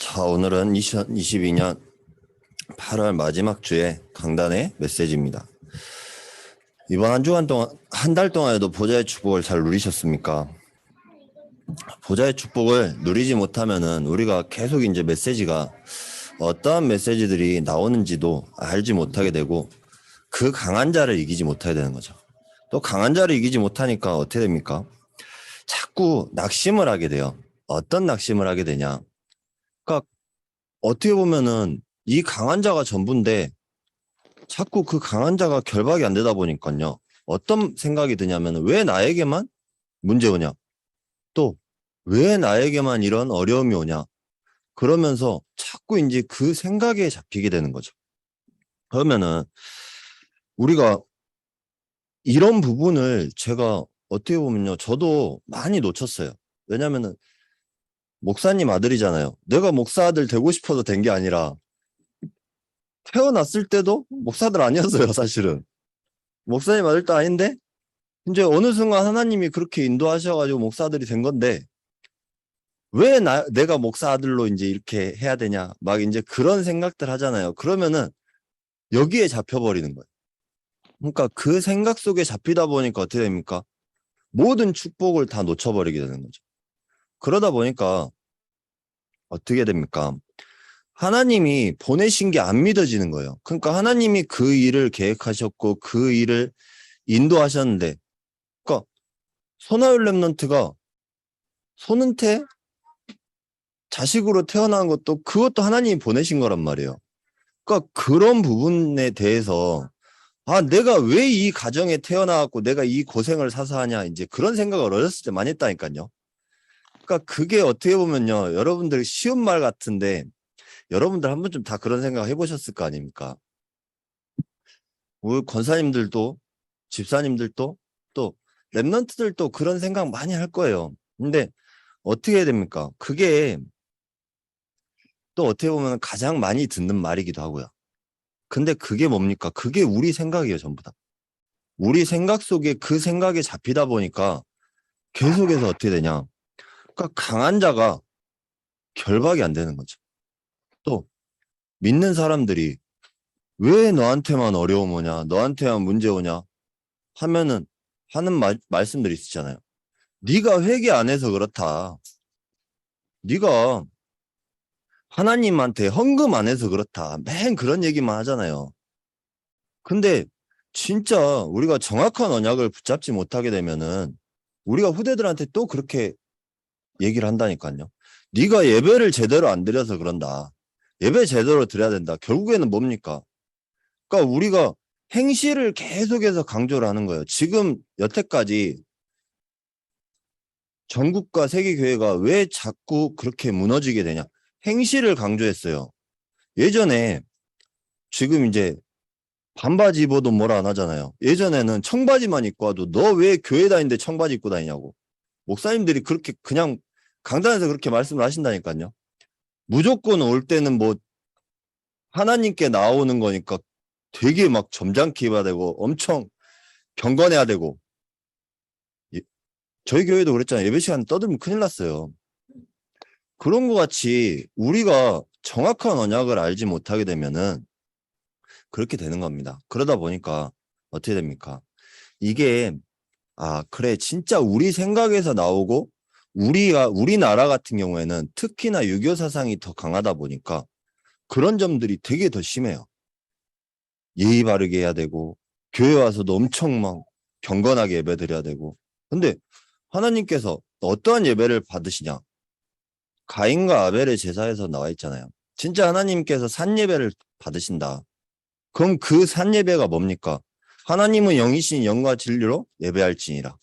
자, 오늘은 2022년 8월 마지막 주에 강단의 메시지입니다. 이번 한 주간 동안, 한 달 동안에도 보좌의 축복을 잘 누리셨습니까? 보좌의 축복을 누리지 못하면은 우리가 계속 이제 메시지가 어떠한 메시지들이 나오는지도 알지 못하게 되고 그 강한 자를 이기지 못하게 되는 거죠. 또 강한 자를 이기지 못하니까 어떻게 됩니까? 자꾸 낙심을 하게 돼요. 어떤 낙심을 하게 되냐? 그러니까 어떻게 보면은 이 강한 자가 전부인데 자꾸 그 강한 자가 결박이 안 되다 보니까요. 어떤 생각이 드냐면 왜 나에게만 문제 오냐? 또 왜 나에게만 이런 어려움이 오냐? 그러면서 자꾸 이제 그 생각에 잡히게 되는 거죠. 그러면은 우리가 이런 부분을 제가 어떻게 보면요. 저도 많이 놓쳤어요. 왜냐면은 목사님 아들이잖아요. 내가 목사 아들 되고 싶어서 된 게 아니라 태어났을 때도 목사들 아니었어요, 사실은. 목사님 아들도 아닌데 이제 어느 순간 하나님이 그렇게 인도하셔가지고 목사들이 된 건데 왜 내가 목사 아들로 이제 이렇게 해야 되냐 막 이제 그런 생각들 하잖아요. 그러면은 여기에 잡혀버리는 거예요. 그러니까 그 생각 속에 잡히다 보니까 어떻게 됩니까? 모든 축복을 다 놓쳐버리게 되는 거죠. 그러다 보니까 어떻게 됩니까? 하나님이 보내신 게 안 믿어지는 거예요. 그러니까 하나님이 그 일을 계획하셨고 그 일을 인도하셨는데 그러니까 소나율 랩런트가 손은태 자식으로 태어난 것도 그것도 하나님이 보내신 거란 말이에요. 그러니까 그런 부분에 대해서 내가 왜 이 가정에 태어나갖고 내가 이 고생을 사서 하냐 이제 그런 생각을 어렸을 때 많이 했다니까요. 그러니까 그게 어떻게 보면요. 여러분들 쉬운 말 같은데 여러분들 한 번쯤 다 그런 생각 해보셨을 거 아닙니까? 우리 권사님들도 집사님들도 또 랩런트들도 그런 생각 많이 할 거예요. 근데 어떻게 해야 됩니까? 그게 또 어떻게 보면 가장 많이 듣는 말이기도 하고요. 근데 그게 뭡니까? 그게 우리 생각이에요, 전부 다. 우리 생각 속에 그 생각에 잡히다 보니까 계속해서 어떻게 되냐? 그러니까 강한 자가 결박이 안 되는 거죠. 또 믿는 사람들이 왜 너한테만 어려움 오냐? 너한테만 문제 오냐? 하면은 하는 말씀들이 있잖아요. 네가 회개 안 해서 그렇다. 네가 하나님한테 헌금 안 해서 그렇다. 맨 그런 얘기만 하잖아요. 근데 진짜 우리가 정확한 언약을 붙잡지 못하게 되면은 우리가 후대들한테 또 그렇게 얘기를 한다니까요. 네가 예배를 제대로 안 드려서 그런다. 예배 제대로 드려야 된다. 결국에는 뭡니까? 그러니까 우리가 행실을 계속해서 강조를 하는 거예요. 지금 여태까지 전국과 세계교회가 왜 자꾸 그렇게 무너지게 되냐? 행실을 강조했어요. 예전에 지금 이제 반바지 입어도 뭐라 안 하잖아요. 예전에는 청바지만 입고 와도 너 왜 교회 다니는데 청바지 입고 다니냐고. 목사님들이 그렇게 그냥 강단에서 그렇게 말씀을 하신다니까요. 무조건 올 때는 뭐 하나님께 나오는 거니까 되게 막 점잖게 입어야 되고 엄청 경건해야 되고 저희 교회도 그랬잖아요. 예배 시간 떠들면 큰일 났어요. 그런 것 같이 우리가 정확한 언약을 알지 못하게 되면은 그렇게 되는 겁니다. 그러다 보니까 어떻게 됩니까? 이게 그래 진짜 우리 생각에서 나오고 우리나라 같은 경우에는 특히나 유교 사상이 더 강하다 보니까 그런 점들이 되게 더 심해요. 예의 바르게 해야 되고 교회 와서도 엄청 막 경건하게 예배 드려야 되고 근데 하나님께서 어떠한 예배를 받으시냐? 가인과 아벨의 제사에서 나와 있잖아요. 진짜 하나님께서 산 예배를 받으신다. 그럼 그 산 예배가 뭡니까? 하나님은 영이신 영과 진리로 예배할지니라.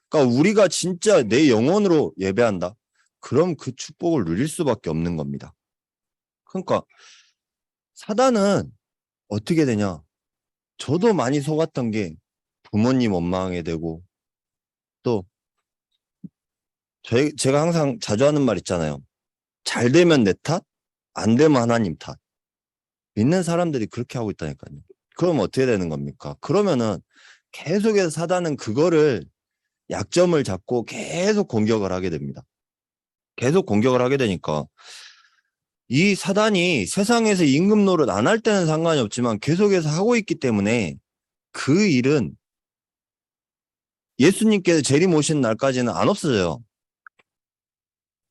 그러니까 우리가 진짜 내 영혼으로 예배한다. 그럼 그 축복을 누릴 수밖에 없는 겁니다. 그러니까 사단은 어떻게 되냐? 저도 많이 속았던 게 부모님 원망하게 되고 또 제가 항상 자주 하는 말 있잖아요. 잘 되면 내 탓, 안 되면 하나님 탓. 믿는 사람들이 그렇게 하고 있다니까요. 그럼 어떻게 되는 겁니까? 그러면은 계속해서 사단은 그거를 약점을 잡고 계속 공격을 하게 됩니다. 계속 공격을 하게 되니까 이 사단이 세상에서 임금 노릇 안 할 때는 상관이 없지만 계속해서 하고 있기 때문에 그 일은 예수님께서 재림 오신 날까지는 안 없어져요.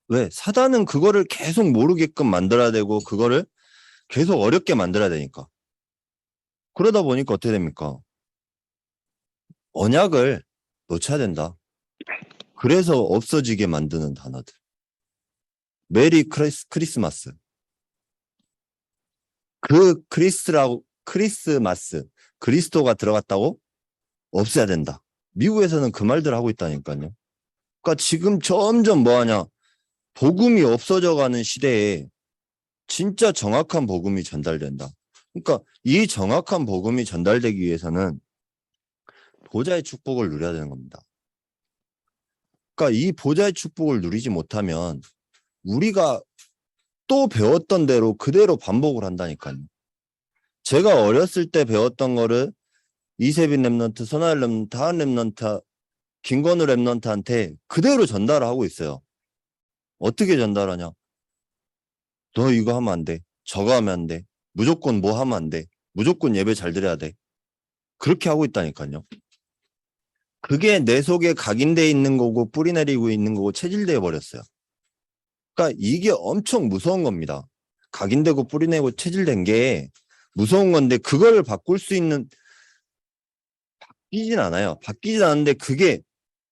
왜? 사단은 그거를 계속 모르게끔 만들어야 되고 그거를 계속 어렵게 만들어야 되니까. 그러다 보니까 어떻게 됩니까? 언약을 놓쳐야 된다. 그래서 없어지게 만드는 단어들. 메리 크리스마스. 그 크리스마스, 그리스도가 들어갔다고 없애야 된다. 미국에서는 그 말들 하고 있다니까요. 그러니까 지금 점점 뭐하냐. 복음이 없어져 가는 시대에 진짜 정확한 복음이 전달된다. 그러니까 이 정확한 복음이 전달되기 위해서는 보좌의 축복을 누려야 되는 겁니다. 그러니까 이 보좌의 축복을 누리지 못하면 우리가 또 배웠던 대로 그대로 반복을 한다니까요. 제가 어렸을 때 배웠던 거를 이세빈 랩런트, 손아일 랩런트, 하은 랩런트, 김건우 랩런트한테 그대로 전달을 하고 있어요. 어떻게 전달하냐? 너 이거 하면 안 돼. 저거 하면 안 돼. 무조건 뭐 하면 안 돼. 무조건 예배 잘 드려야 돼. 그렇게 하고 있다니까요. 그게 내 속에 각인돼 있는 거고 뿌리 내리고 있는 거고 체질되어 버렸어요. 그러니까 이게 엄청 무서운 겁니다. 각인되고 뿌리 내고 체질된 게 무서운 건데 그걸 바꿀 수 있는 바뀌진 않아요. 바뀌진 않는데 그게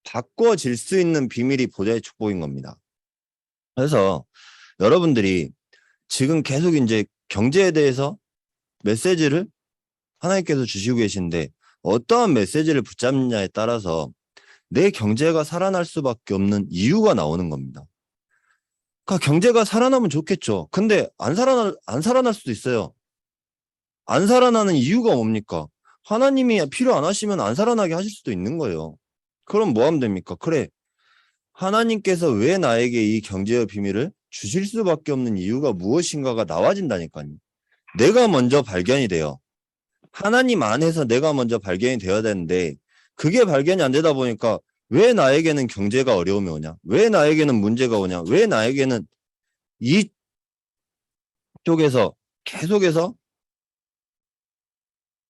바꿔질 수 있는 비밀이 보좌의 축복인 겁니다. 그래서 여러분들이 지금 계속 이제 경제에 대해서 메시지를 하나님께서 주시고 계신데 어떠한 메시지를 붙잡느냐에 따라서 내 경제가 살아날 수밖에 없는 이유가 나오는 겁니다. 그러니까 경제가 살아나면 좋겠죠. 근데 안 살아날 수도 있어요. 안 살아나는 이유가 뭡니까? 하나님이 필요 안 하시면 안 살아나게 하실 수도 있는 거예요. 그럼 뭐 하면 됩니까? 그래. 하나님께서 왜 나에게 이 경제의 비밀을 주실 수밖에 없는 이유가 무엇인가가 나와진다니까요. 내가 먼저 발견이 돼요. 하나님 안에서 내가 먼저 발견이 되어야 되는데 그게 발견이 안 되다 보니까 왜 나에게는 경제가 어려움이 오냐? 왜 나에게는 문제가 오냐? 왜 나에게는 이쪽에서 계속해서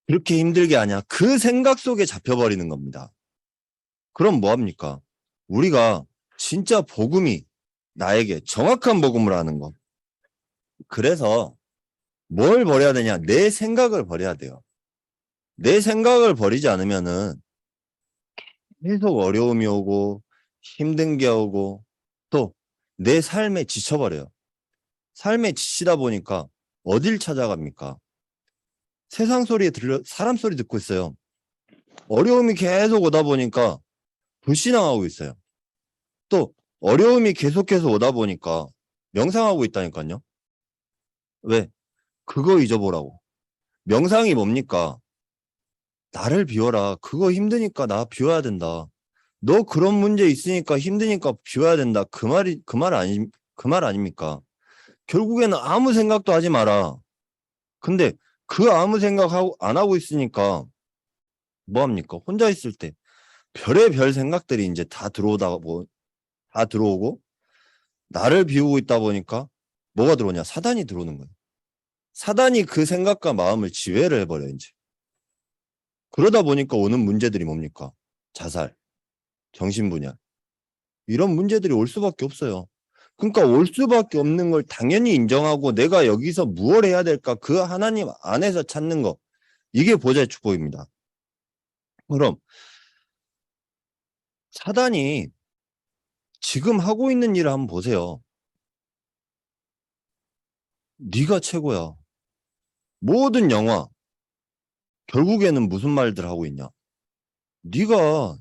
그렇게 힘들게 하냐? 그 생각 속에 잡혀버리는 겁니다. 그럼 뭐합니까? 우리가 진짜 복음이 나에게 정확한 복음을 하는 거. 그래서 뭘 버려야 되냐? 내 생각을 버려야 돼요. 내 생각을 버리지 않으면은 계속 어려움이 오고 힘든 게 오고 또 내 삶에 지쳐버려요. 삶에 지치다 보니까 어딜 찾아갑니까? 세상 소리에 사람 소리 듣고 있어요. 어려움이 계속 오다 보니까 불신앙하고 있어요. 또 어려움이 계속해서 오다 보니까 명상하고 있다니까요. 왜? 그거 잊어보라고. 명상이 뭡니까? 나를 비워라. 그거 힘드니까 나 비워야 된다. 너 그런 문제 있으니까 힘드니까 비워야 된다. 그 말 아닙니까? 결국에는 아무 생각도 하지 마라. 근데 그 아무 생각 안 하고 있으니까 뭐 합니까? 혼자 있을 때 별의별 생각들이 이제 다 들어오고 나를 비우고 있다 보니까 뭐가 들어오냐? 사단이 들어오는 거예요. 사단이 그 생각과 마음을 지배를 해버려요, 이제. 그러다 보니까 오는 문제들이 뭡니까? 자살, 정신분열. 이런 문제들이 올 수밖에 없어요. 그러니까 올 수밖에 없는 걸 당연히 인정하고 내가 여기서 무엇을 해야 될까? 그 하나님 안에서 찾는 거. 이게 보좌의 축복입니다. 그럼 사단이 지금 하고 있는 일을 한번 보세요. 네가 최고야. 모든 영화 결국에는 무슨 말들 하고 있냐? 네가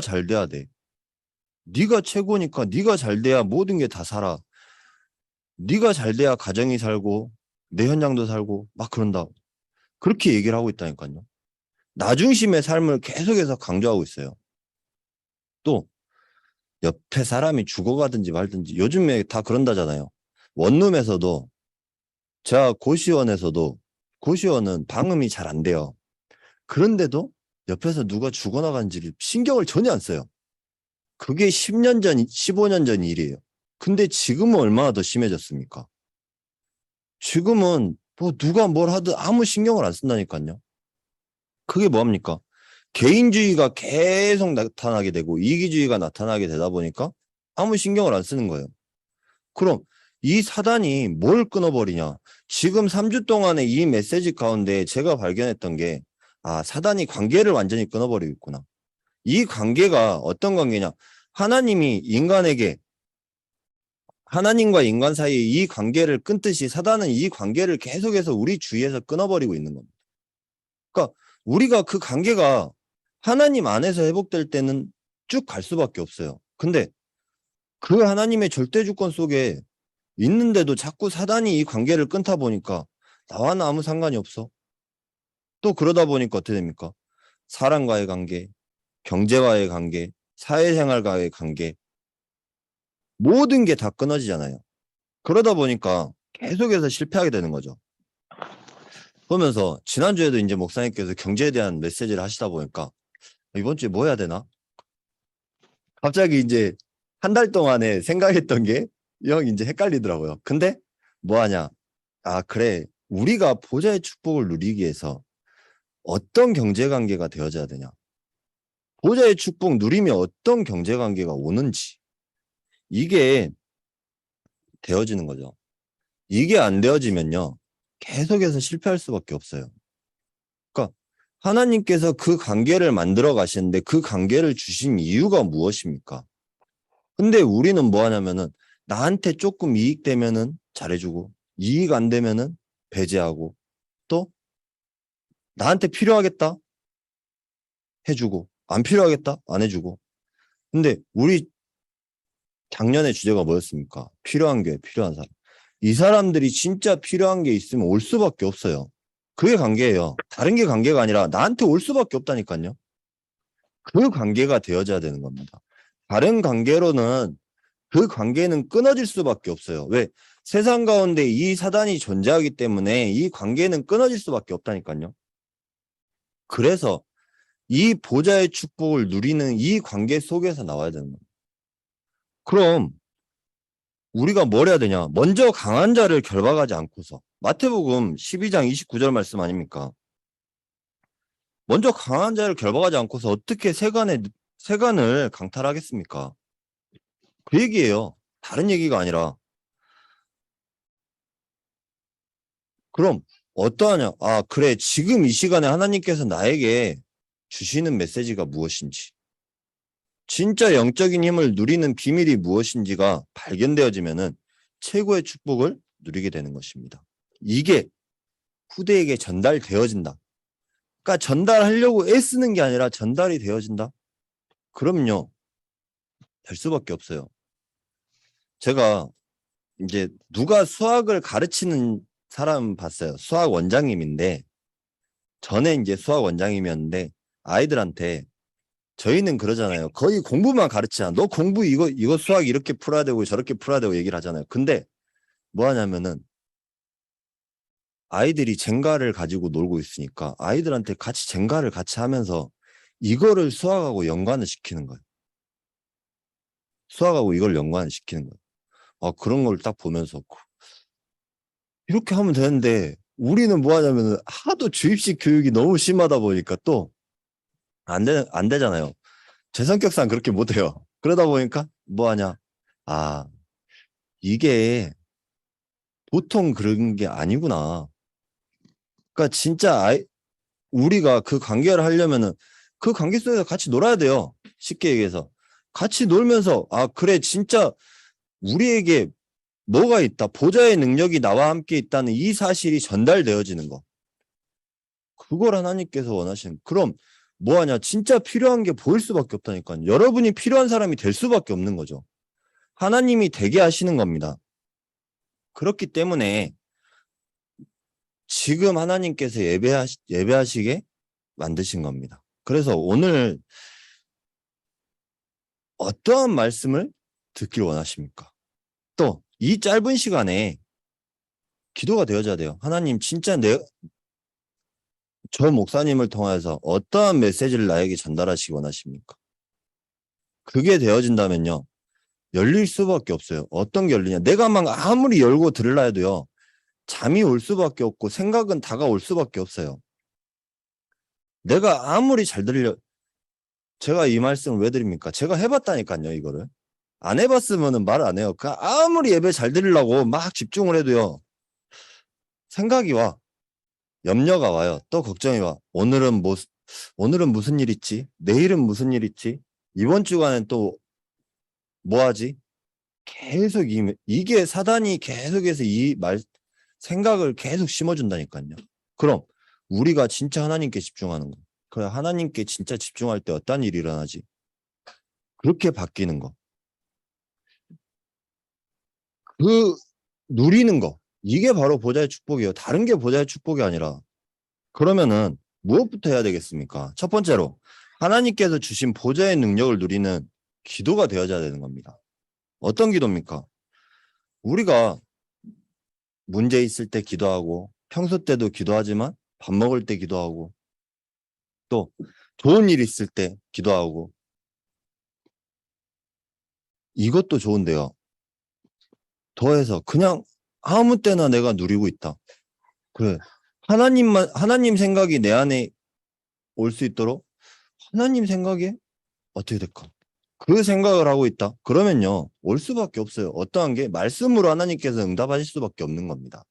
잘 돼야 돼. 네가 최고니까 네가 잘 돼야 모든 게 다 살아. 네가 잘 돼야 가정이 살고 내 현장도 살고 막 그런다. 그렇게 얘기를 하고 있다니까요. 나 중심의 삶을 계속해서 강조하고 있어요. 또 옆에 사람이 죽어가든지 말든지 요즘에 다 그런다잖아요. 원룸에서도 제가 고시원은 방음이 잘 안 돼요. 그런데도 옆에서 누가 죽어나간지를 신경을 전혀 안 써요. 그게 10년 전, 15년 전 일이에요. 근데 지금은 얼마나 더 심해졌습니까? 지금은 뭐 누가 뭘 하든 아무 신경을 안 쓴다니까요. 그게 뭐합니까? 개인주의가 계속 나타나게 되고 이기주의가 나타나게 되다 보니까 아무 신경을 안 쓰는 거예요. 그럼 이 사단이 뭘 끊어버리냐? 지금 3주 동안의 이 메시지 가운데 제가 발견했던 게, 아, 사단이 관계를 완전히 끊어버리고 있구나. 이 관계가 어떤 관계냐? 하나님이 인간에게, 하나님과 인간 사이에 이 관계를 끊듯이 사단은 이 관계를 계속해서 우리 주위에서 끊어버리고 있는 겁니다. 그러니까 우리가 그 관계가 하나님 안에서 회복될 때는 쭉 갈 수밖에 없어요. 근데 그 하나님의 절대 주권 속에 있는데도 자꾸 사단이 이 관계를 끊다 보니까 나와는 아무 상관이 없어. 또 그러다 보니까 어떻게 됩니까? 사람과의 관계, 경제와의 관계, 사회생활과의 관계, 모든 게 다 끊어지잖아요. 그러다 보니까 계속해서 실패하게 되는 거죠. 그러면서 지난주에도 이제 목사님께서 경제에 대한 메시지를 하시다 보니까 이번 주에 뭐 해야 되나? 갑자기 이제 한 달 동안에 생각했던 게 영 이제 헷갈리더라고요. 근데 뭐 하냐? 아, 그래. 우리가 보좌의 축복을 누리기 위해서 어떤 경제 관계가 되어져야 되냐? 보좌의 축복 누리면 어떤 경제 관계가 오는지 이게 되어지는 거죠. 이게 안 되어지면요. 계속해서 실패할 수밖에 없어요. 그러니까 하나님께서 그 관계를 만들어 가시는데 그 관계를 주신 이유가 무엇입니까? 근데 우리는 뭐 하냐면은 나한테 조금 이익 되면은 잘해주고 이익 안 되면은 배제하고 또 나한테 필요하겠다 해주고 안 필요하겠다 안 해주고. 근데 우리 작년의 주제가 뭐였습니까? 필요한 게 필요한 사람. 이 사람들이 진짜 필요한 게 있으면 올 수밖에 없어요. 그게 관계예요. 다른 게 관계가 아니라 나한테 올 수밖에 없다니까요. 그 관계가 되어져야 되는 겁니다. 다른 관계로는 그 관계는 끊어질 수밖에 없어요. 왜? 세상 가운데 이 사단이 존재하기 때문에 이 관계는 끊어질 수밖에 없다니까요. 그래서 이 보좌의 축복을 누리는 이 관계 속에서 나와야 되는 겁니다. 그럼 우리가 뭘 해야 되냐? 먼저 강한 자를 결박하지 않고서 마태복음 12장 29절 말씀 아닙니까? 먼저 강한 자를 결박하지 않고서 어떻게 세간을 강탈하겠습니까? 그 얘기예요. 다른 얘기가 아니라. 그럼 어떠하냐? 아, 그래. 지금 이 시간에 하나님께서 나에게 주시는 메시지가 무엇인지, 진짜 영적인 힘을 누리는 비밀이 무엇인지가 발견되어지면은 최고의 축복을 누리게 되는 것입니다. 이게 후대에게 전달되어진다. 그러니까 전달하려고 애쓰는 게 아니라 전달이 되어진다? 그럼요. 될 수밖에 없어요. 제가 이제 누가 수학을 가르치는 사람 봤어요. 수학 원장님인데 전에 이제 수학 원장님이었는데 아이들한테 저희는 그러잖아요. 거의 공부만 가르치잖아. 너 공부 이거 수학 이렇게 풀어야 되고 저렇게 풀어야 되고 얘기를 하잖아요. 근데 뭐 하냐면은 아이들이 젠가를 가지고 놀고 있으니까 아이들한테 같이 젠가를 같이 하면서 이거를 수학하고 연관을 시키는 거예요. 수학하고 이걸 연관을 시키는 거예요. 아, 그런 걸 딱 보면서 이렇게 하면 되는데 우리는 뭐 하냐면은 하도 주입식 교육이 너무 심하다 보니까 또 안 되잖아요. 제 성격상 그렇게 못 해요. 그러다 보니까 뭐 하냐? 아, 이게 보통 그런 게 아니구나. 그러니까 진짜 우리가 그 관계를 하려면은 그 관계 속에서 같이 놀아야 돼요. 쉽게 얘기해서. 같이 놀면서 아, 그래 진짜 우리에게 뭐가 있다. 보좌의 능력이 나와 함께 있다는 이 사실이 전달되어지는 거. 그걸 하나님께서 원하시는. 그럼 뭐 하냐? 진짜 필요한 게 보일 수밖에 없다니까요. 여러분이 필요한 사람이 될 수밖에 없는 거죠. 하나님이 되게 하시는 겁니다. 그렇기 때문에 지금 하나님께서 예배하시게 만드신 겁니다. 그래서 오늘 어떠한 말씀을 듣길 원하십니까? 또 이 짧은 시간에 기도가 되어져야 돼요. 하나님 진짜 저 목사님을 통해서 어떠한 메시지를 나에게 전달하시기 원하십니까? 그게 되어진다면요. 열릴 수밖에 없어요. 어떤 게 열리냐. 내가 막 아무리 열고 들으려 해도요. 잠이 올 수밖에 없고 생각은 다가올 수밖에 없어요. 내가 아무리 잘 들려, 제가 이 말씀을 왜 드립니까? 제가 해봤다니까요, 이거를. 안 해봤으면 말 안 해요. 아무리 예배 잘 드리려고 막 집중을 해도요, 생각이 와. 염려가 와요. 또 걱정이 와. 오늘은 무슨 일 있지? 내일은 무슨 일 있지? 이번 주간엔 또 뭐 하지? 계속 이게 사단이 계속해서 생각을 계속 심어준다니까요. 그럼 우리가 진짜 하나님께 집중하는 거. 그래, 하나님께 진짜 집중할 때 어떤 일이 일어나지? 그렇게 바뀌는 거. 그 누리는 거. 이게 바로 보좌의 축복이에요. 다른 게 보좌의 축복이 아니라. 그러면은 무엇부터 해야 되겠습니까? 첫 번째로 하나님께서 주신 보좌의 능력을 누리는 기도가 되어져야 되는 겁니다. 어떤 기도입니까? 우리가 문제 있을 때 기도하고 평소 때도 기도하지만 밥 먹을 때 기도하고 또 좋은 일 있을 때 기도하고 이것도 좋은데요. 더해서 그냥 아무 때나 내가 누리고 있다. 그래. 하나님 생각이 내 안에 올 수 있도록 하나님 생각에 어떻게 될까? 그 생각을 하고 있다. 그러면요. 올 수밖에 없어요. 어떠한 게 말씀으로 하나님께서 응답하실 수밖에 없는 겁니다.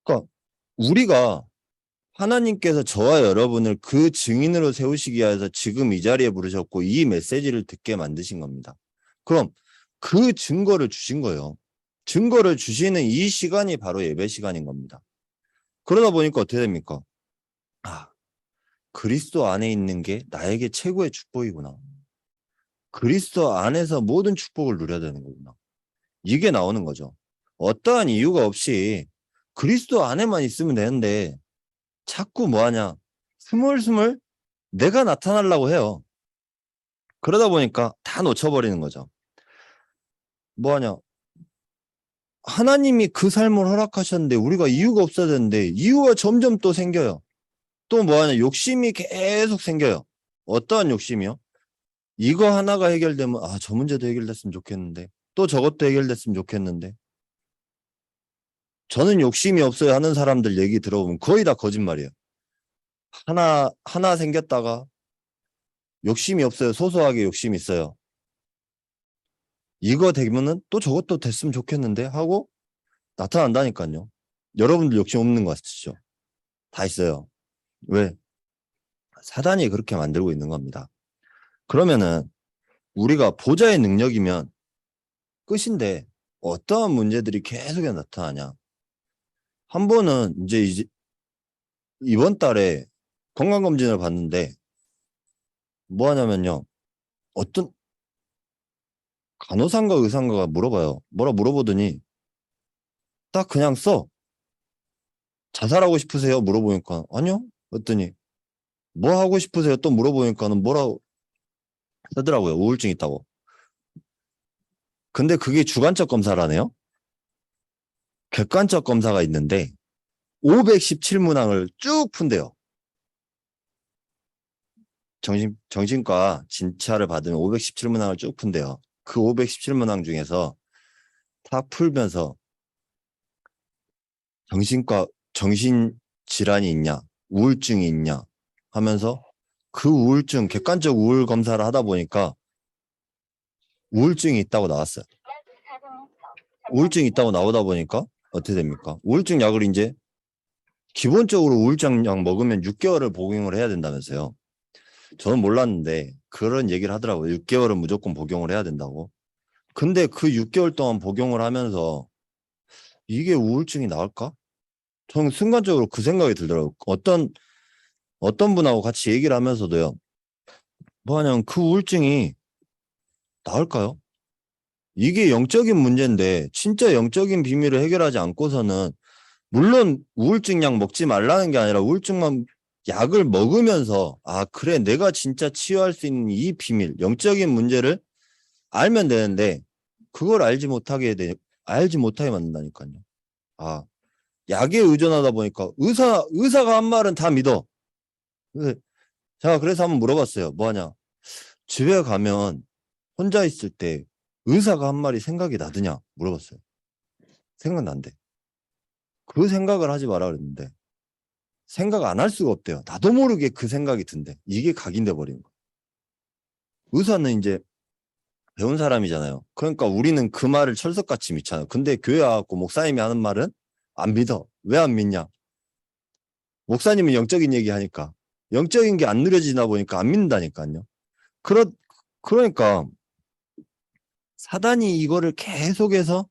그러니까 우리가 하나님께서 저와 여러분을 그 증인으로 세우시기 위해서 지금 이 자리에 부르셨고 이 메시지를 듣게 만드신 겁니다. 그럼 그 증거를 주신 거예요. 증거를 주시는 이 시간이 바로 예배 시간인 겁니다. 그러다 보니까 어떻게 됩니까? 아, 그리스도 안에 있는 게 나에게 최고의 축복이구나. 그리스도 안에서 모든 축복을 누려야 되는 거구나. 이게 나오는 거죠. 어떠한 이유가 없이 그리스도 안에만 있으면 되는데 자꾸 뭐하냐. 스물스물 내가 나타나려고 해요. 그러다 보니까 다 놓쳐버리는 거죠. 뭐하냐. 하나님이 그 삶을 허락하셨는데 우리가 이유가 없어야 되는데 이유가 점점 또 생겨요. 또 뭐하냐. 욕심이 계속 생겨요. 어떠한 욕심이요? 이거 하나가 해결되면 저 문제도 해결됐으면 좋겠는데 또 저것도 해결됐으면 좋겠는데 저는 욕심이 없어요 하는 사람들 얘기 들어보면 거의 다 거짓말이에요. 하나 생겼다가 욕심이 없어요. 소소하게 욕심이 있어요. 이거 되면은 또 저것도 됐으면 좋겠는데 하고 나타난다니까요. 여러분들 욕심 없는 거 같으시죠? 다 있어요. 왜? 사단이 그렇게 만들고 있는 겁니다. 그러면은 우리가 보좌의 능력이면 끝인데 어떠한 문제들이 계속해 나타나냐. 한 번은 이제 이번 달에 건강검진을 받는데 뭐 하냐면요. 어떤 간호사인가 의사인가가 물어봐요. 뭐라 물어보더니 딱 그냥 써. 자살하고 싶으세요? 물어보니까 아니요. 그랬더니 뭐 하고 싶으세요? 또 물어보니까는 뭐라고 쓰더라고요. 우울증 있다고. 근데 그게 주관적 검사라네요. 객관적 검사가 있는데 517문항을 쭉 푼대요. 정신과 진찰을 받으면 517문항을 쭉 푼대요. 그 517문항 중에서 다 풀면서 정신질환이 있냐, 우울증이 있냐 하면서 그 우울증, 객관적 우울 검사를 하다 보니까 우울증이 있다고 나왔어요. 우울증이 있다고 나오다 보니까 어떻게 됩니까? 우울증 약을 이제 기본적으로 우울증 약 먹으면 6개월을 복용을 해야 된다면서요. 저는 몰랐는데 그런 얘기를 하더라고요. 6개월은 무조건 복용을 해야 된다고. 근데 그 6개월 동안 복용을 하면서 이게 우울증이 나을까? 저는 순간적으로 그 생각이 들더라고요. 어떤 분하고 같이 얘기를 하면서도요. 뭐냐면 그 우울증이 나을까요? 이게 영적인 문제인데 진짜 영적인 비밀을 해결하지 않고서는 물론 우울증 약 먹지 말라는 게 아니라 우울증만 약을 먹으면서 그래 내가 진짜 치유할 수 있는 이 비밀 영적인 문제를 알면 되는데 그걸 알지 못하게 만든다니까요. 약에 의존하다 보니까 의사가 한 말은 다 믿어. 제가 그래서 한번 물어봤어요. 뭐하냐? 집에 가면 혼자 있을 때 의사가 한 말이 생각이 나드냐 물어봤어요. 생각난대. 그 생각을 하지 마라 그랬는데 생각 안 할 수가 없대요. 나도 모르게 그 생각이 든대. 이게 각인돼 버린 거야. 의사는 이제 배운 사람이잖아요. 그러니까 우리는 그 말을 철석같이 믿잖아요. 근데 교회 와갖고 목사님이 하는 말은 안 믿어. 왜 안 믿냐? 목사님은 영적인 얘기 하니까. 영적인 게 안 누려지나 보니까 안 믿는다니까요. 그러니까 사단이 이거를 계속해서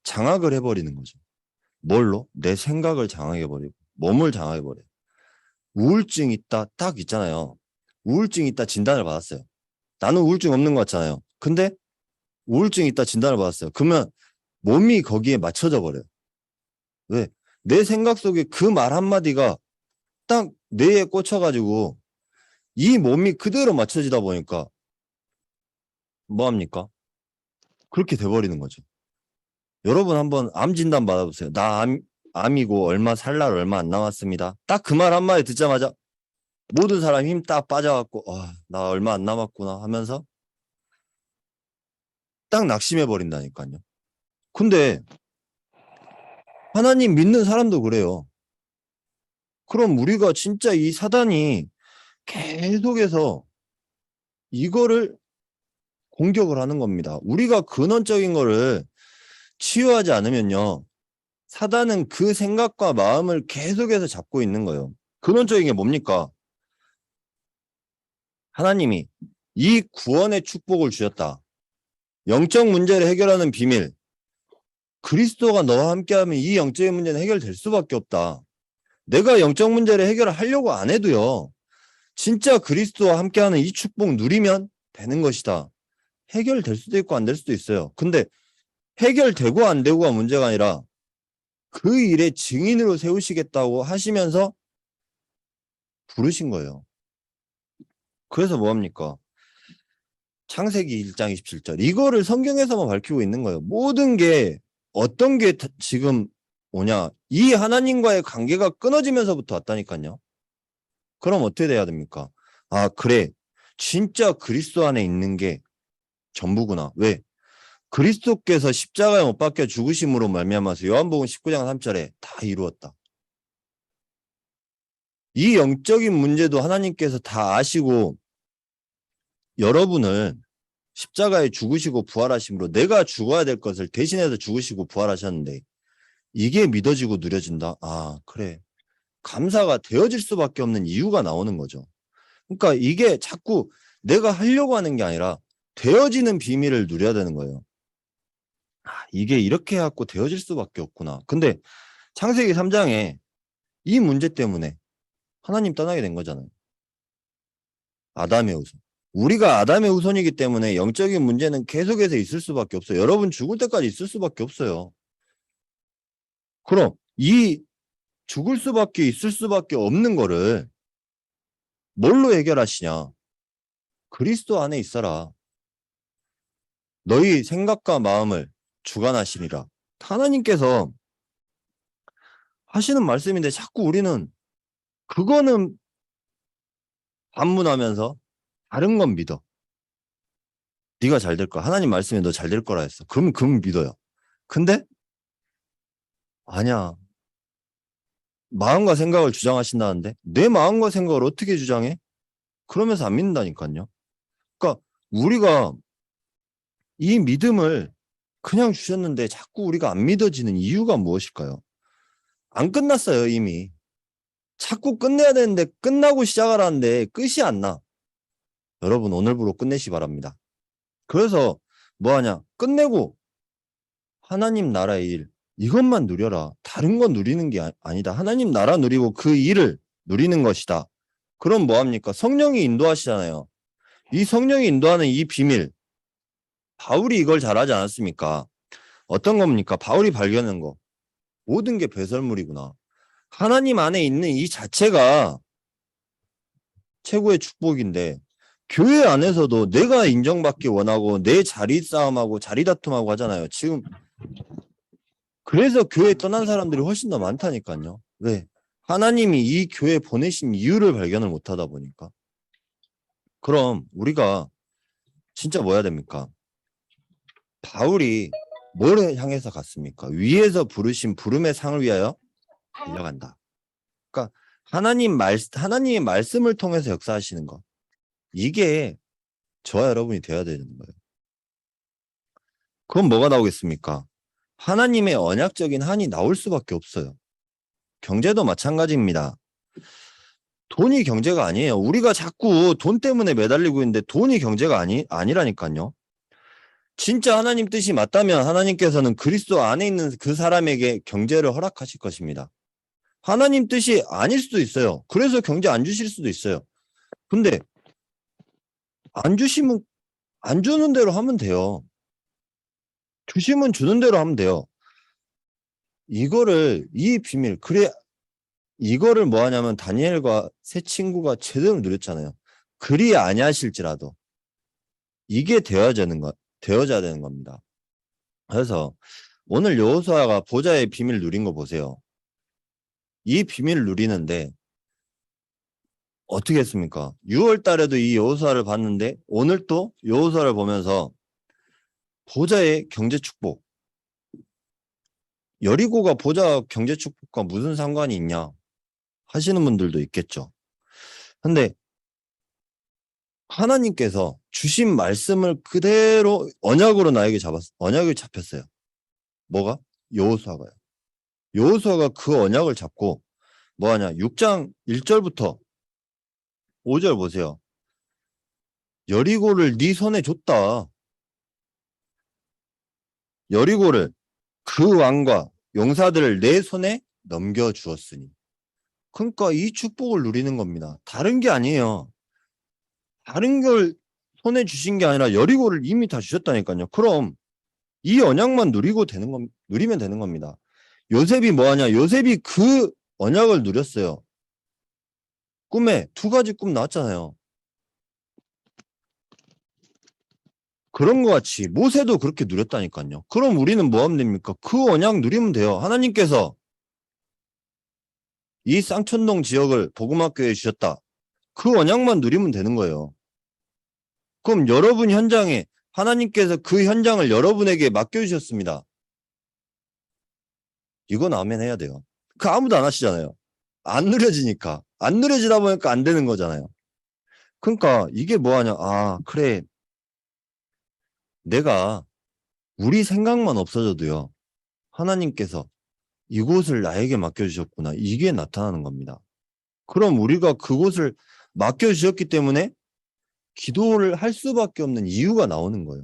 장악을 해버리는 거죠. 뭘로? 내 생각을 장악해버리고 몸을 장악해버려요. 우울증 있다 딱 있잖아요. 우울증 있다 진단을 받았어요. 나는 우울증 없는 것 같잖아요. 근데 우울증 있다 진단을 받았어요. 그러면 몸이 거기에 맞춰져 버려요. 왜? 내 생각 속에 그 말 한마디가 딱 뇌에 꽂혀가지고 이 몸이 그대로 맞춰지다 보니까 뭐합니까? 그렇게 돼버리는 거죠. 여러분 한번 암 진단 받아보세요. 나 암이고 살 날 얼마 안 남았습니다. 딱 그 말 한마디 듣자마자 모든 사람 힘 딱 빠져갖고 나 얼마 안 남았구나 하면서 딱 낙심해 버린다니까요. 근데 하나님 믿는 사람도 그래요. 그럼 우리가 진짜 이 사단이 계속해서 이거를 공격을 하는 겁니다. 우리가 근원적인 거를 치유하지 않으면요. 사단은 그 생각과 마음을 계속해서 잡고 있는 거예요. 근원적인 게 뭡니까? 하나님이 이 구원의 축복을 주셨다. 영적 문제를 해결하는 비밀. 그리스도가 너와 함께하면 이 영적인 문제는 해결될 수밖에 없다. 내가 영적 문제를 해결하려고 안 해도요. 진짜 그리스도와 함께하는 이 축복 누리면 되는 것이다. 해결될 수도 있고 안 될 수도 있어요. 근데 해결되고 안 되고가 문제가 아니라 그 일의 증인으로 세우시겠다고 하시면서 부르신 거예요. 그래서 뭐합니까? 창세기 1장 27절. 이거를 성경에서만 밝히고 있는 거예요. 모든 게 어떤 게 지금 오냐. 이 하나님과의 관계가 끊어지면서부터 왔다니까요. 그럼 어떻게 돼야 됩니까? 그래. 진짜 그리스도 안에 있는 게 전부구나. 왜? 그리스도께서 십자가에 못 박혀 죽으심으로 말미암아서 요한복음 19장 3절에 다 이루었다. 이 영적인 문제도 하나님께서 다 아시고 여러분을 십자가에 죽으시고 부활하심으로 내가 죽어야 될 것을 대신해서 죽으시고 부활하셨는데 이게 믿어지고 누려진다. 그래. 감사가 되어질 수밖에 없는 이유가 나오는 거죠. 그러니까 이게 자꾸 내가 하려고 하는 게 아니라 되어지는 비밀을 누려야 되는 거예요. 이게 이렇게 해갖고 되어질 수밖에 없구나. 근데 창세기 3장에 이 문제 때문에 하나님 떠나게 된 거잖아요. 아담의 후손. 우리가 아담의 후손이기 때문에 영적인 문제는 계속해서 있을 수밖에 없어요. 여러분 죽을 때까지 있을 수밖에 없어요. 그럼 이 죽을 수밖에 있을 수밖에 없는 거를 뭘로 해결하시냐? 그리스도 안에 있어라. 너희 생각과 마음을 주관하시니라. 하나님께서 하시는 말씀인데 자꾸 우리는 그거는 반문하면서 다른 건 믿어. 네가 잘 될 거야. 하나님 말씀에 너 잘 될 거라 했어. 그럼 믿어요. 근데 아니야. 마음과 생각을 주장하신다는데 내 마음과 생각을 어떻게 주장해? 그러면서 안 믿는다니까요. 그러니까 우리가 이 믿음을 그냥 주셨는데 자꾸 우리가 안 믿어지는 이유가 무엇일까요? 안 끝났어요, 이미. 자꾸 끝내야 되는데 끝나고 시작하라는데 끝이 안 나. 여러분 오늘부로 끝내시 바랍니다. 그래서 뭐하냐? 끝내고 하나님 나라의 일 이것만 누려라. 다른 건 누리는 게 아니다. 하나님 나라 누리고 그 일을 누리는 것이다. 그럼 뭐합니까? 성령이 인도하시잖아요. 이 성령이 인도하는 이 비밀 바울이 이걸 잘하지 않았습니까? 어떤 겁니까? 바울이 발견한 거. 모든 게 배설물이구나. 하나님 안에 있는 이 자체가 최고의 축복인데 교회 안에서도 내가 인정받기 원하고 내 자리 싸움하고 자리 다툼하고 하잖아요. 지금 그래서 교회 떠난 사람들이 훨씬 더 많다니까요. 왜? 하나님이 이 교회 보내신 이유를 발견을 못하다 보니까. 그럼 우리가 진짜 뭐 해야 됩니까? 바울이 뭘 향해서 갔습니까? 위에서 부르신 부름의 상을 위하여 달려간다. 그러니까 하나님의 말씀을 통해서 역사하시는 거. 이게 저와 여러분이 되어야 되는 거예요. 그럼 뭐가 나오겠습니까? 하나님의 언약적인 한이 나올 수밖에 없어요. 경제도 마찬가지입니다. 돈이 경제가 아니에요. 우리가 자꾸 돈 때문에 매달리고 있는데 돈이 경제가 아니라니까요. 진짜 하나님 뜻이 맞다면 하나님께서는 그리스도 안에 있는 그 사람에게 경제를 허락하실 것입니다. 하나님 뜻이 아닐 수도 있어요. 그래서 경제 안 주실 수도 있어요. 근데 안 주시면 안 주는 대로 하면 돼요. 주시면 주는 대로 하면 돼요. 이 비밀, 그래, 이거를 뭐 하냐면 다니엘과 세 친구가 제대로 누렸잖아요. 그리 아니하실지라도 이게 되어져야 되는 겁니다. 그래서 오늘 여호수아가 보좌의 비밀 누린 거 보세요. 이 비밀을 누리는데 어떻게 했습니까? 6월 달에도 이 여호수아를 봤는데 오늘 또 여호수아를 보면서 보좌의 경제 축복. 여리고가 보좌 경제 축복과 무슨 상관이 있냐 하시는 분들도 있겠죠. 근데 하나님께서 주신 말씀을 그대로 언약으로 나에게 언약을 잡혔어요. 뭐가? 여호수아가요. 여호수아가 그 언약을 잡고 뭐하냐? 6장 1절부터 5절 보세요. 여리고를 네 손에 줬다. 여리고를 그 왕과 용사들을 내 손에 넘겨주었으니. 그러니까 이 축복을 누리는 겁니다. 다른 게 아니에요. 다른 걸 손에 주신 게 아니라 여리고를 이미 다 주셨다니까요. 그럼 이 언약만 누리면 되는 겁니다. 요셉이 뭐하냐? 요셉이 그 언약을 누렸어요. 꿈에 2가지 꿈 나왔잖아요. 그런 것 같이 모세도 그렇게 누렸다니까요. 그럼 우리는 뭐 하면 됩니까? 그 언약 누리면 돼요. 하나님께서 이 쌍천동 지역을 복음학교에 주셨다. 그 언약만 누리면 되는 거예요. 그럼 여러분 현장에 하나님께서 그 현장을 여러분에게 맡겨주셨습니다. 이건 아멘 해야 돼요. 그 아무도 안 하시잖아요. 안 누려지니까. 안 누려지다 보니까 안 되는 거잖아요. 그러니까 이게 뭐하냐. 아, 그래. 내가 우리 생각만 없어져도요. 하나님께서 이곳을 나에게 맡겨주셨구나. 이게 나타나는 겁니다. 그럼 우리가 그곳을 맡겨주셨기 때문에 기도를 할 수밖에 없는 이유가 나오는 거예요.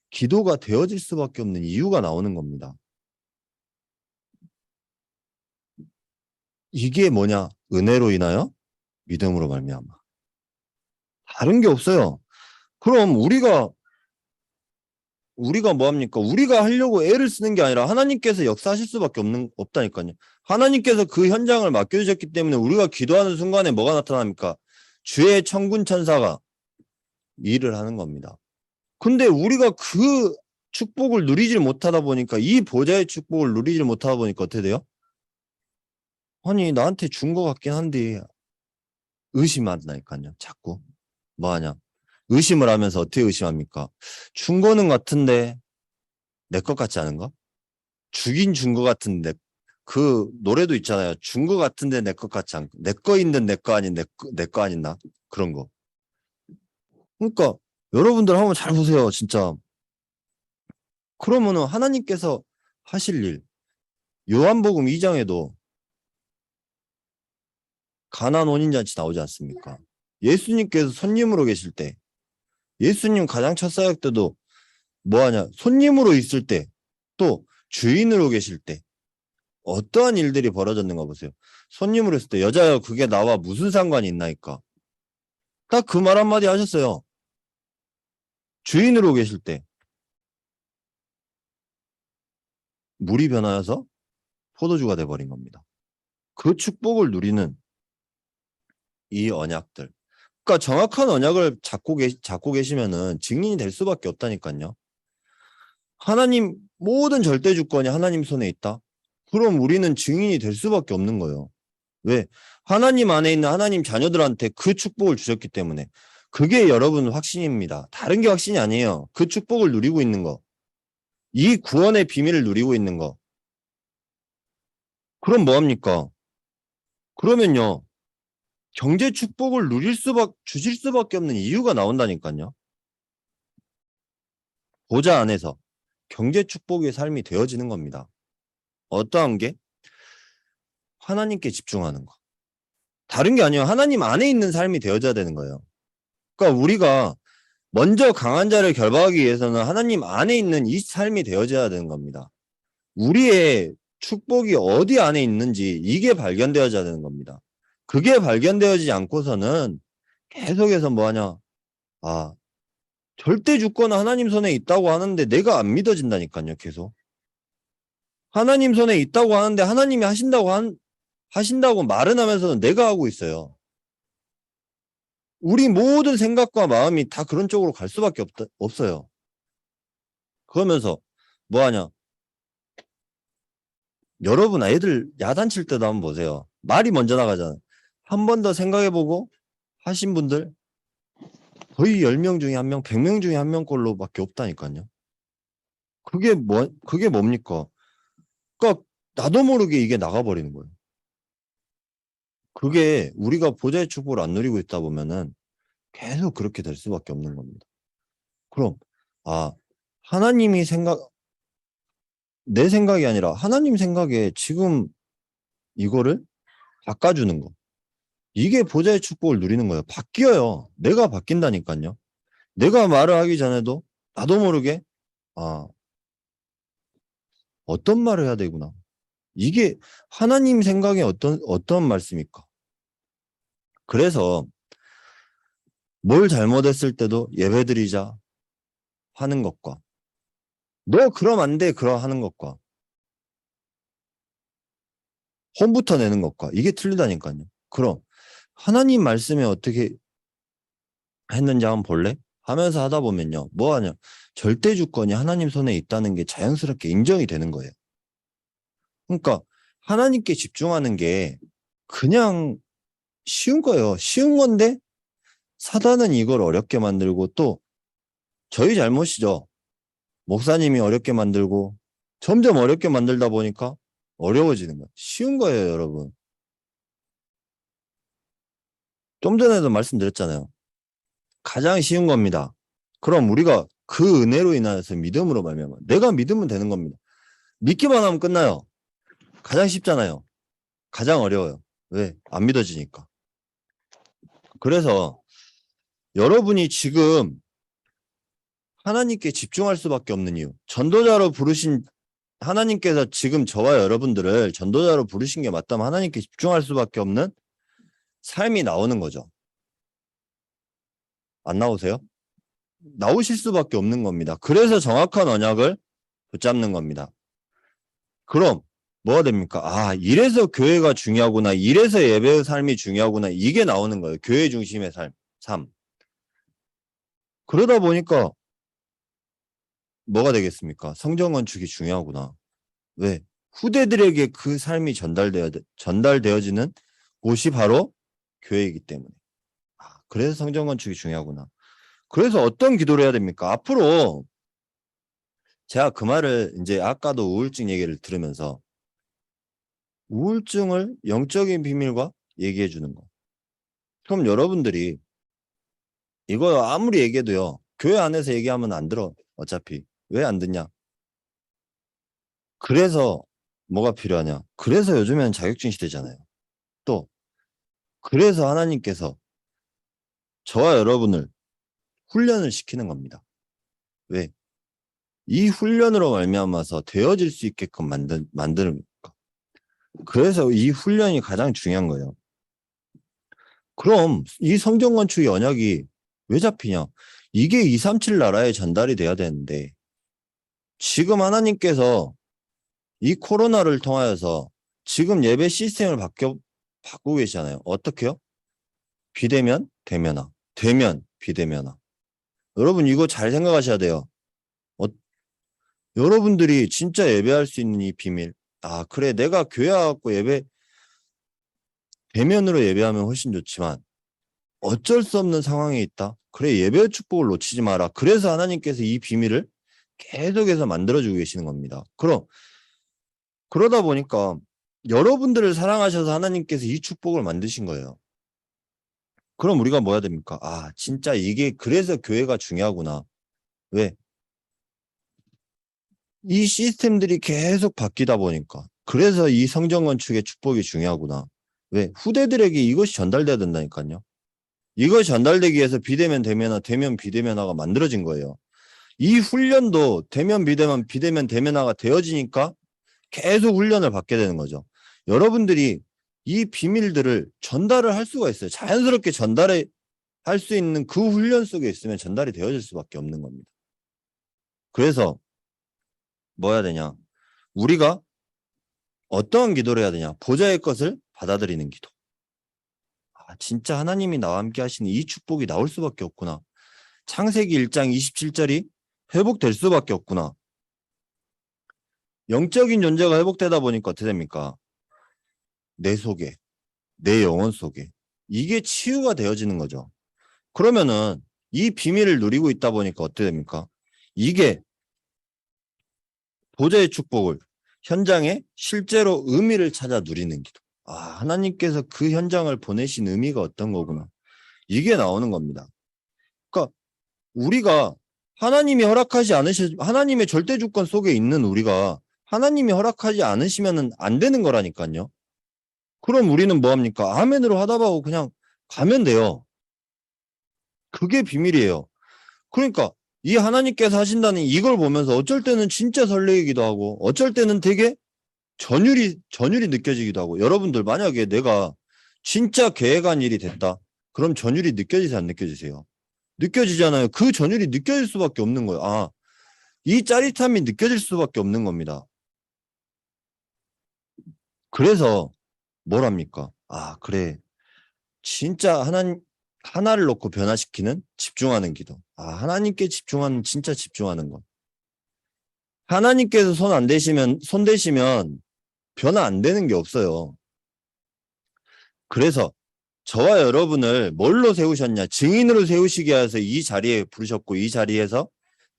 기도가 되어질 수밖에 없는 이유가 나오는 겁니다. 이게 뭐냐? 은혜로 인하여 믿음으로 말미암아. 다른 게 없어요. 그럼 우리가 뭐 합니까? 우리가 하려고 애를 쓰는 게 아니라 하나님께서 역사하실 수밖에 없다니까요. 하나님께서 그 현장을 맡겨주셨기 때문에 우리가 기도하는 순간에 뭐가 나타납니까? 주의 천군 천사가 일을 하는 겁니다. 근데 우리가 그 축복을 누리질 못하다 보니까 이 보좌의 축복을 누리질 못하다 보니까 어떻게 돼요? 아니 나한테 준 것 같긴 한데 의심한다니까요. 자꾸 뭐하냐? 의심을 하면서 어떻게 의심합니까? 준 거는 같은데 내 것 같지 않은가? 주긴 준 것 같은데 그 노래도 있잖아요. 준 것 같은데 내 것 같지 않고 내 거 있는 내 거 아닌 내 거 아닌나? 그런 거. 그러니까 여러분들 한번 잘 보세요. 진짜. 그러면은 하나님께서 하실 일 요한복음 2장에도 가나안 혼인잔치 나오지 않습니까? 예수님께서 손님으로 계실 때 예수님 가장 첫 사역 때도 뭐하냐? 손님으로 있을 때 또 주인으로 계실 때 어떠한 일들이 벌어졌는가 보세요. 손님으로 있을 때 여자여 그게 나와 무슨 상관이 있나이까? 딱 그 말 한마디 하셨어요. 주인으로 계실 때 물이 변하여서 포도주가 돼버린 겁니다. 그 축복을 누리는 이 언약들. 그러니까 정확한 언약을 잡고 계시면은 증인이 될 수밖에 없다니까요. 하나님 모든 절대 주권이 하나님 손에 있다. 그럼 우리는 증인이 될 수밖에 없는 거예요. 왜? 하나님 안에 있는 하나님 자녀들한테 그 축복을 주셨기 때문에 그게 여러분 확신입니다. 다른 게 확신이 아니에요. 그 축복을 누리고 있는 거. 이 구원의 비밀을 누리고 있는 거. 그럼 뭐합니까? 그러면요. 경제 축복을 주실 수밖에 없는 이유가 나온다니까요. 보좌 안에서 경제 축복의 삶이 되어지는 겁니다. 어떠한 게? 하나님께 집중하는 거. 다른 게 아니에요. 하나님 안에 있는 삶이 되어져야 되는 거예요. 그러니까 우리가 먼저 강한 자를 결박하기 위해서는 하나님 안에 있는 이 삶이 되어져야 되는 겁니다. 우리의 축복이 어디 안에 있는지 이게 발견되어져야 되는 겁니다. 그게 발견되어지지 않고서는 계속해서 뭐하냐. 아, 절대 주권은 하나님 손에 있다고 하는데 내가 안 믿어진다니까요. 계속. 하나님 손에 있다고 하는데 하나님이 하신다고 말은 하면서는 내가 하고 있어요. 우리 모든 생각과 마음이 다 그런 쪽으로 갈 수밖에 없어요. 그러면서 뭐하냐. 여러분 애들 야단칠 때도 한번 보세요. 말이 먼저 나가잖아요. 한 번 더 생각해보고 하신 분들 거의 10명 중에 1명, 100명 중에 1명꼴로밖에 없다니까요. 그게 뭡니까? 그러니까 나도 모르게 이게 나가버리는 거예요. 그게 우리가 보좌의 축복을 안 누리고 있다 보면은 계속 그렇게 될 수밖에 없는 겁니다. 그럼 하나님이 내 생각이 아니라 하나님 생각에 지금 이거를 바꿔주는 거. 이게 보좌의 축복을 누리는 거예요. 바뀌어요. 내가 바뀐다니까요. 내가 말을 하기 전에도 나도 모르게 어떤 말을 해야 되구나. 이게 하나님 생각에 어떤 말씀입니까? 그래서 뭘 잘못했을 때도 예배드리자 하는 것과 너 그럼 안 돼 그러 하는 것과 혼부터 내는 것과 이게 틀리다니까요. 그럼 하나님 말씀에 어떻게 했는지 한번 볼래? 하면서 하다 보면요. 뭐하냐. 절대 주권이 하나님 손에 있다는 게 자연스럽게 인정이 되는 거예요. 그러니까 하나님께 집중하는 게 그냥 쉬운 거예요. 쉬운 건데 사단은 이걸 어렵게 만들고 또 저희 잘못이죠. 목사님이 어렵게 만들고 점점 어렵게 만들다 보니까 어려워지는 거예요. 쉬운 거예요, 여러분. 좀 전에도 말씀드렸잖아요. 가장 쉬운 겁니다. 그럼 우리가 그 은혜로 인하여서 믿음으로 말미암아 내가 믿으면 되는 겁니다. 믿기만 하면 끝나요. 가장 쉽잖아요. 가장 어려워요. 왜? 안 믿어지니까. 그래서 여러분이 지금 하나님께 집중할 수밖에 없는 이유. 전도자로 부르신 하나님께서 지금 저와 여러분들을 전도자로 부르신 게 맞다면 하나님께 집중할 수밖에 없는 삶이 나오는 거죠. 안 나오세요? 나오실 수밖에 없는 겁니다. 그래서 정확한 언약을 붙잡는 겁니다. 그럼 뭐가 됩니까? 이래서 교회가 중요하구나. 이래서 예배의 삶이 중요하구나. 이게 나오는 거예요. 교회 중심의 삶. 그러다 보니까 뭐가 되겠습니까? 성전 건축이 중요하구나. 왜? 후대들에게 그 삶이 전달되어지는 곳이 바로 교회이기 때문에. 그래서 성전 건축이 중요하구나. 그래서 어떤 기도를 해야 됩니까? 앞으로 제가 그 말을 이제 아까도 우울증 얘기를 들으면서 우울증을 영적인 비밀과 얘기해 주는 거. 그럼 여러분들이 이거 아무리 얘기해도요. 교회 안에서 얘기하면 안 들어. 어차피. 왜 안 듣냐? 그래서 뭐가 필요하냐? 그래서 요즘엔 자격증 시대잖아요. 또 그래서 하나님께서 저와 여러분을 훈련을 시키는 겁니다. 왜? 이 훈련으로 말미암아서 되어질 수 있게끔 만드는 거. 그래서 이 훈련이 가장 중요한 거예요. 그럼 이 성전 건축의 언약이 왜 잡히냐? 이게 237 나라에 전달이 돼야 되는데 지금 하나님께서 이 코로나를 통하여서 지금 예배 시스템을 바꾸고 계시잖아요. 어떻게요? 비대면, 대면화. 대면, 비대면화. 여러분 이거 잘 생각하셔야 돼요. 여러분들이 진짜 예배할 수 있는 이 비밀. 그래 내가 교회 와갖고 대면으로 예배하면 훨씬 좋지만 어쩔 수 없는 상황에 있다. 그래 예배의 축복을 놓치지 마라. 그래서 하나님께서 이 비밀을 계속해서 만들어주고 계시는 겁니다. 그러다 보니까 여러분들을 사랑하셔서 하나님께서 이 축복을 만드신 거예요. 그럼 우리가 뭐 해야 됩니까? 아, 진짜 이게 그래서 교회가 중요하구나. 왜? 이 시스템들이 계속 바뀌다 보니까. 그래서 이 성전 건축의 축복이 중요하구나. 왜? 후대들에게 이것이 전달돼야 된다니까요. 이것이 전달되기 위해서 비대면 대면화, 대면 비대면화가 만들어진 거예요. 이 훈련도 대면 비대면 비대면 대면화가 되어지니까 계속 훈련을 받게 되는 거죠. 여러분들이 이 비밀들을 전달을 할 수가 있어요. 자연스럽게 전달을 할 수 있는 그 훈련 속에 있으면 전달이 되어질 수밖에 없는 겁니다. 그래서 뭐 해야 되냐? 우리가 어떠한 기도를 해야 되냐? 보좌의 것을 받아들이는 기도. 아, 진짜 하나님이 나와 함께 하시는 이 축복이 나올 수밖에 없구나. 창세기 1장 27절이 회복될 수밖에 없구나. 영적인 존재가 회복되다 보니까 어떻게 됩니까? 내 속에, 내 영혼 속에. 이게 치유가 되어지는 거죠. 그러면은 이 비밀을 누리고 있다 보니까 어떻게 됩니까? 이게 보좌의 축복을 현장에 실제로 의미를 찾아 누리는 기도. 아, 하나님께서 그 현장을 보내신 의미가 어떤 거구나. 이게 나오는 겁니다. 그러니까 우리가 하나님이 허락하지 하나님의 절대 주권 속에 있는 우리가 하나님이 허락하지 않으시면 안 되는 거라니까요. 그럼 우리는 뭐 합니까? 아멘으로 하다 보고 그냥 가면 돼요. 그게 비밀이에요. 그러니까 이 하나님께서 하신다는 이걸 보면서 어쩔 때는 진짜 설레기도 하고 어쩔 때는 되게 전율이 느껴지기도 하고 여러분들 만약에 내가 진짜 계획한 일이 됐다. 그럼 전율이 느껴지세요? 안 느껴지세요? 느껴지잖아요. 그 전율이 느껴질 수밖에 없는 거예요. 아, 이 짜릿함이 느껴질 수밖에 없는 겁니다. 그래서 뭘 합니까? 아, 그래. 진짜 하나를 놓고 변화시키는 집중하는 기도. 아, 하나님께 집중하는, 진짜 집중하는 것. 하나님께서 손 대시면 변화 안 되는 게 없어요. 그래서 저와 여러분을 뭘로 세우셨냐? 증인으로 세우시기 위해서 이 자리에 부르셨고 이 자리에서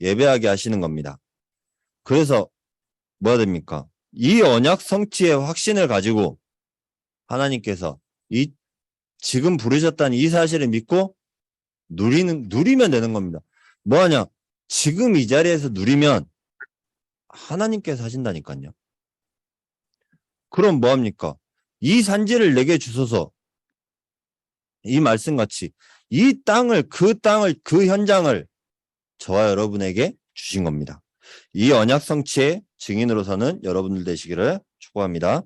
예배하게 하시는 겁니다. 그래서 뭐가 됩니까? 이 언약 성취의 확신을 가지고 하나님께서 이 지금 부르셨다는 이 사실을 믿고 누리면 되는 겁니다. 뭐하냐? 지금 이 자리에서 누리면 하나님께서 하신다니까요. 그럼 뭐합니까? 이 산지를 내게 주소서. 이 말씀같이 이 땅을 그 현장을 저와 여러분에게 주신 겁니다. 이 언약 성취의 증인으로서는 여러분들 되시기를 축복합니다.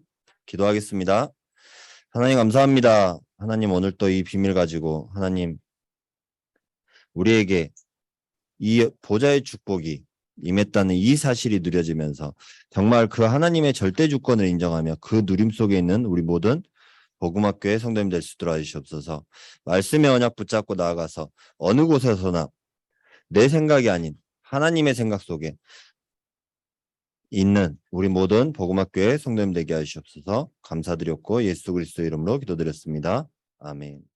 기도하겠습니다. 하나님 감사합니다. 하나님 오늘 또 이 비밀 가지고 하나님 우리에게 이 보좌의 축복이 임했다는 이 사실이 누려지면서 정말 그 하나님의 절대 주권을 인정하며 그 누림 속에 있는 우리 모든 복음학교의 성도님 될 수 있도록 해주시옵소서. 말씀의 언약 붙잡고 나아가서 어느 곳에서나 내 생각이 아닌 하나님의 생각 속에 있는 우리 모든 복음학교의 성도님 되게 하시옵소서. 감사드렸고 예수 그리스도 이름으로 기도드렸습니다. 아멘.